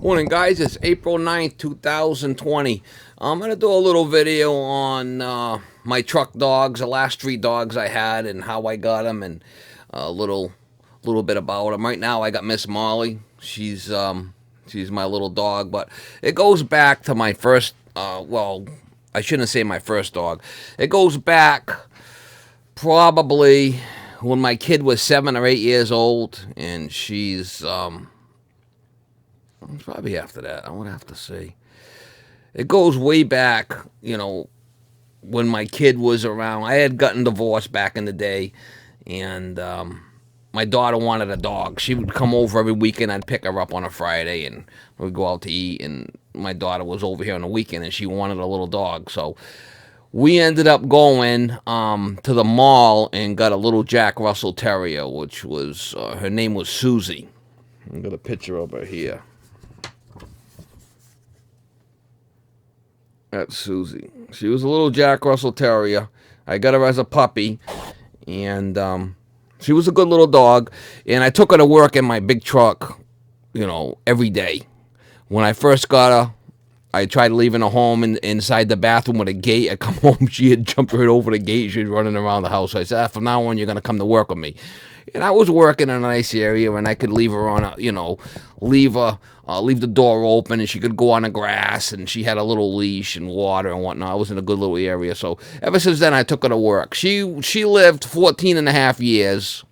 Morning, guys. It's April 9th, 2020. I'm going to do a little video on my truck dogs, the last three dogs I had, and how I got them, and a little bit about them. Right now, I got Miss Molly. She's my little dog, but it goes back to my first. Well, I shouldn't say my first dog. It goes back probably when my kid was 7 or 8 years old, and she's probably after that. I would have to say. It goes way back, when my kid was around. I had gotten divorced back in the day, and my daughter wanted a dog. She would come over every weekend. I'd pick her up on a Friday, and we'd go out to eat. And my daughter was over here on the weekend, and she wanted a little dog. So we ended up going to the mall and got a little Jack Russell Terrier, which was, her name was Susie. I got a picture of her here. That's Susie. She was a little Jack Russell Terrier. I got her as a puppy, and she was a good little dog. And I took her to work in my big truck, every day. When I first got her, I tried leaving her home inside the bathroom with a gate. I come home, she had jumped right over the gate. She was running around the house. So I said, from now on, you're going to come to work with me. And I was working in a nice area, and I could leave her on leave the door open, and she could go on the grass, and she had a little leash and water and whatnot. I was in a good little area. So ever since then, I took her to work. She lived 14 and a half years,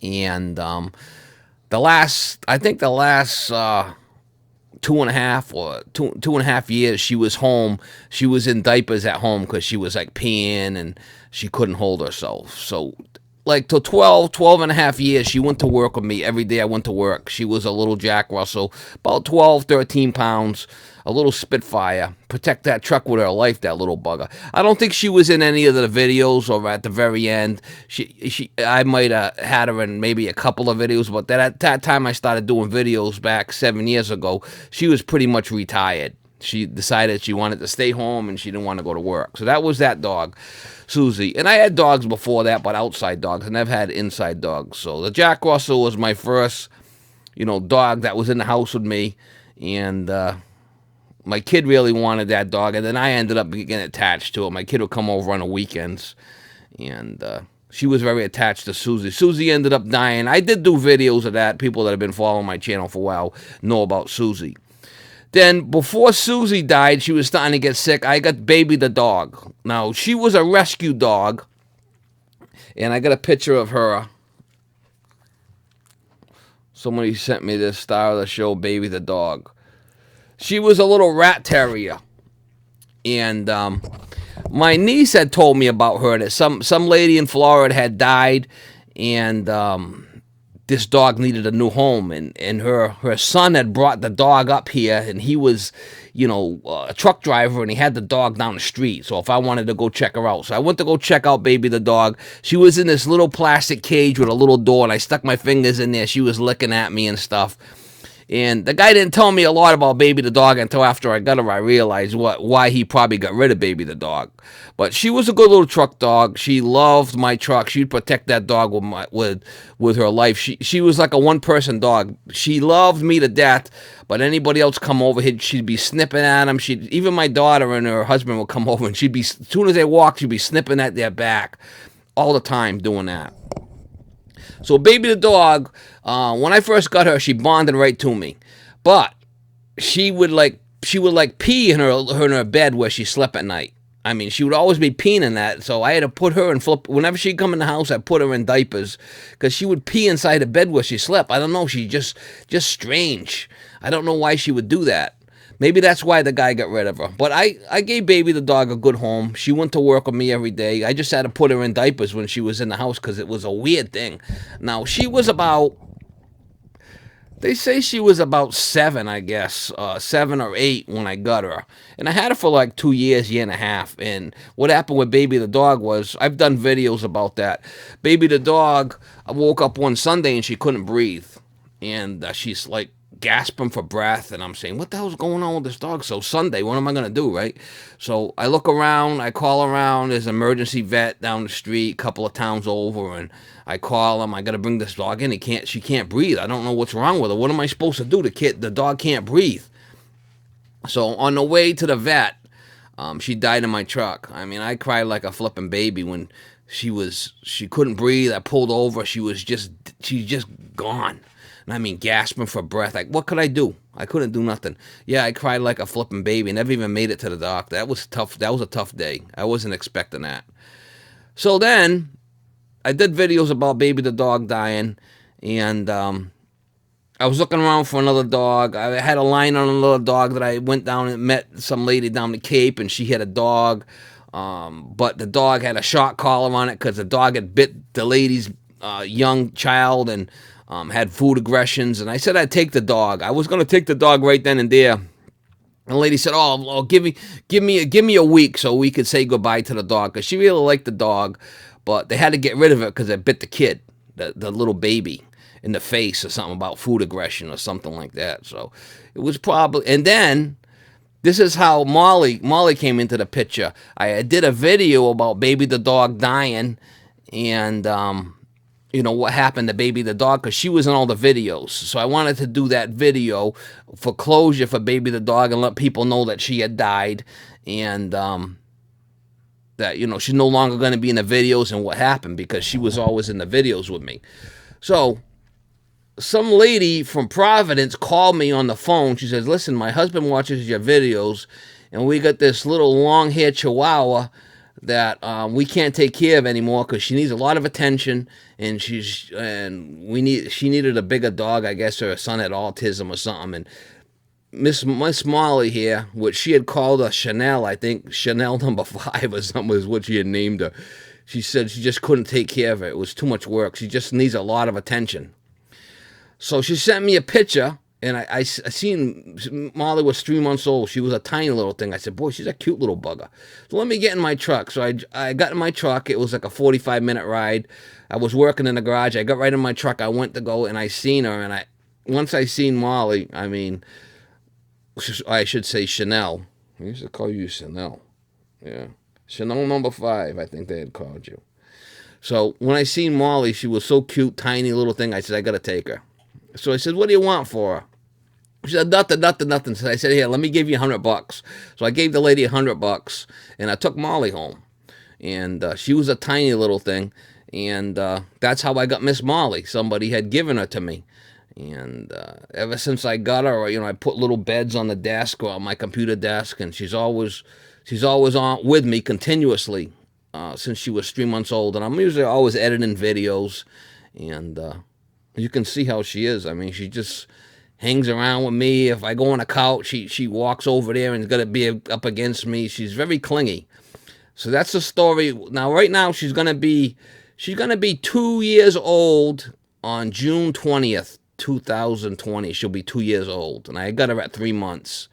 and the last 2.5 years she was home. She was in diapers at home because she was like peeing and she couldn't hold herself. So like till 12 and a half years, she went to work with me every day. I went to work. She was a little Jack Russell, about 12, 13 pounds, a little Spitfire. Protect that truck with her life, that little bugger. I don't think she was in any of the videos or at the very end. I might have had her in maybe a couple of videos, but at that time I started doing videos back 7 years ago. She was pretty much retired. She decided she wanted to stay home and she didn't want to go to work. So that was that dog, Susie. And I had dogs before that, but outside dogs. I never had inside dogs. So the Jack Russell was my first, dog that was in the house with me. And my kid really wanted that dog. And then I ended up getting attached to it. My kid would come over on the weekends. And she was very attached to Susie. Susie ended up dying. I did do videos of that. People that have been following my channel for a while know about Susie. Then, before Susie died, she was starting to get sick. I got Baby the dog. Now, she was a rescue dog, and I got a picture of her. Somebody sent me this star of the show, Baby the dog. She was a little rat terrier, and my niece had told me about her that some lady in Florida had died, and this dog needed a new home, and her son had brought the dog up here, and he was, a truck driver, and he had the dog down the street. So if I wanted to go check her out, so I went to go check out Baby the dog. She was in this little plastic cage with a little door, and I stuck my fingers in there. She was licking at me and stuff. And the guy didn't tell me a lot about Baby the dog until after I got her. I realized why he probably got rid of Baby the dog. But she was a good little truck dog. She loved my truck. She'd protect that dog with her life. She was like a one-person dog. She loved me to death. But anybody else come over, she'd be snipping at them. Even my daughter and her husband would come over, and as soon as they walked, she'd be snipping at their back all the time doing that. So Baby the dog, when I first got her, she bonded right to me, but she would pee in her bed where she slept at night. I mean, she would always be peeing in that, so I had to put her and flip. Whenever she'd come in the house, I put her in diapers because she would pee inside the bed where she slept. I don't know, she just strange. I don't know why she would do that. Maybe that's why the guy got rid of her. But I gave Baby the dog a good home. She went to work with me every day. I just had to put her in diapers when she was in the house because it was a weird thing. Now, she was they say she was about 7, I guess, 7 or 8 when I got her. And I had her for like 2 years, year and a half. And what happened with Baby the dog was, I've done videos about that. Baby the dog, I woke up one Sunday and she couldn't breathe. And she's like, gasping for breath, and I'm saying, what the hell's going on with this dog? So Sunday, what am I gonna do, right? So I look around, I call around. There's an emergency vet down the street, a couple of towns over, and I call him. I gotta bring this dog in. She can't breathe. I don't know what's wrong with her. What am I supposed to do? The dog can't breathe. So on the way to the vet, she died in my truck. I mean, I cried like a flipping baby when she couldn't breathe. I pulled over. She's just gone. And I mean, gasping for breath. Like, what could I do? I couldn't do nothing. Yeah, I cried like a flipping baby. Never even made it to the doctor. That was tough. That was a tough day. I wasn't expecting that. So then I did videos about baby the dog dying, and I was looking around for another dog. I had a line on another dog that I went down and met some lady down the Cape, and she had a dog. But the dog had a shock collar on it because the dog had bit the lady's young child and had food aggressions. And I said I'd take the dog. I was going to take the dog right then and there. And the lady said, "Oh, give me a week so we could say goodbye to the dog," because she really liked the dog, but they had to get rid of it because it bit the kid, the little baby, in the face or something about food aggression or something like that. So it was probably, and then this is how Molly came into the picture. I did a video about baby the dog dying, and what happened to baby the dog, because she was in all the videos. So I wanted to do that video for closure for baby the dog and let people know that she had died, and that she's no longer going to be in the videos and what happened, because she was always in the videos with me. So some lady from Providence called me on the phone. She says, "Listen, my husband watches your videos, and we got this little long-haired chihuahua that we can't take care of anymore because she needs a lot of attention, and she needed a bigger dog. I guess her son had autism or something." And Miss Molly here, which she had called her Chanel, I think Chanel number 5 or something was what she had named her. She said she just couldn't take care of it. It was too much work. She just needs a lot of attention. So she sent me a picture, and I seen Molly was 3 months old. She was a tiny little thing. I said, "Boy, she's a cute little bugger." So let me get in my truck. So I got in my truck. It was like a 45-minute ride. I was working in the garage. I got right in my truck. I went to go, and I seen her. And once I seen Molly, I mean, I should say Chanel. I used to call you Chanel. Yeah. Chanel number 5, I think they had called you. So when I seen Molly, she was so cute, tiny little thing. I said, I got to take her. So I said, "What do you want for her?" She said, nothing. So I said, "Here, let me give you $100. So I gave the lady $100, and I took Molly home. And she was a tiny little thing, and that's how I got Miss Molly. Somebody had given her to me. And ever since I got her, I put little beds on the desk or on my computer desk, and she's always on with me continuously since she was 3 months old. And I'm usually always editing videos, and you can see how she is. I mean, she just hangs around with me. If I go on a couch, she walks over there and is gonna be up against me. She's very clingy. So that's the story. Now, right now, she's gonna be 2 years old on June 20th, 2020. She'll be 2 years old, and I got her at 3 months.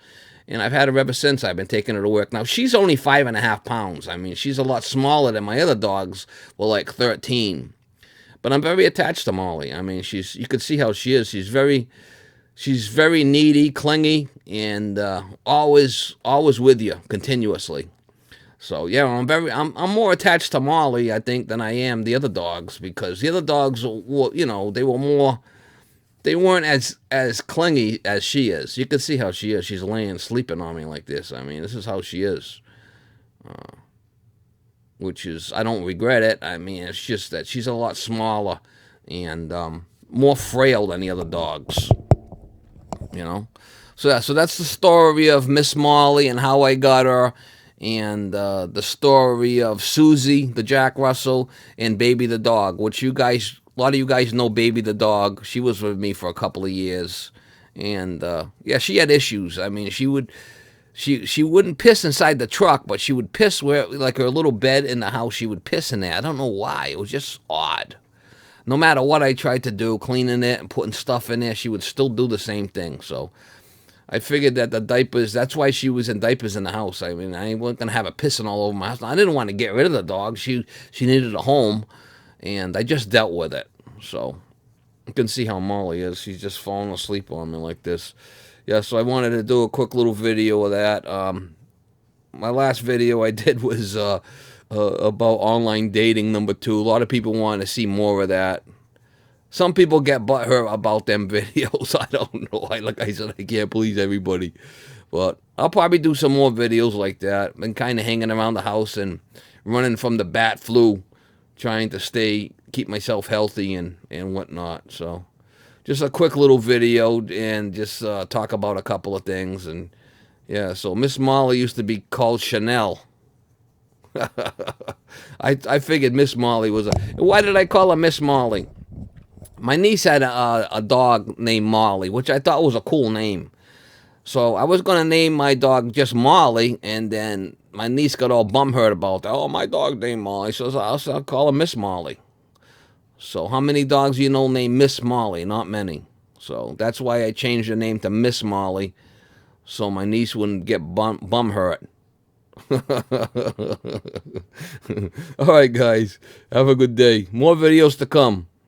And I've had her ever since. I've been taking her to work. Now, she's only 5.5 pounds. I mean, she's a lot smaller than my other dogs were like 13. But I'm very attached to Molly. I mean, you can see how she is. She's very needy, clingy, and always with you continuously. So yeah, I'm more attached to Molly, I think, than I am the other dogs, because the other dogs, they weren't as clingy as she is. You can see how she is. She's sleeping on me like this. I mean, this is how she is. Which is, I don't regret it. I mean, it's just that she's a lot smaller and more frail than the other dogs, So that's the story of Miss Molly and how I got her, and the story of Susie, the Jack Russell, and Baby the dog, which a lot of you guys know Baby the dog. She was with me for a couple of years, and yeah, she had issues. I mean, she wouldn't piss inside the truck, but she would piss where, like her little bed in the house, she would piss in there. I don't know why. It was just odd. No matter what I tried to do, cleaning it and putting stuff in there, she would still do the same thing. So I figured that the diapers, that's why she was in diapers in the house. I mean, I wasn't going to have her pissing all over my house. I didn't want to get rid of the dog. She needed a home, and I just dealt with it. So You can see how Molly is. She's just falling asleep on me like this. Yeah, so I wanted to do a quick little video of that. My last video I did was about online dating #2. A lot of people want to see more of that. Some people get butthurt about them videos. I don't know. Like I said, I can't please everybody. But I'll probably do some more videos like that. Been kind of hanging around the house and running from the bat flu, trying to keep myself healthy and whatnot. So just a quick little video and just talk about a couple of things. And yeah, so Miss Molly used to be called Chanel. I figured Miss Molly was a... Why did I call her Miss Molly? My niece had a dog named Molly, which I thought was a cool name. So I was going to name my dog just Molly, and then my niece got all bumhurt about that. Oh, my dog named Molly. So I'll call her Miss Molly. So how many dogs you know named Miss Molly? Not many. So that's why I changed the name to Miss Molly, so my niece wouldn't get bumhurt. All right, guys. Have a good day. More videos to come.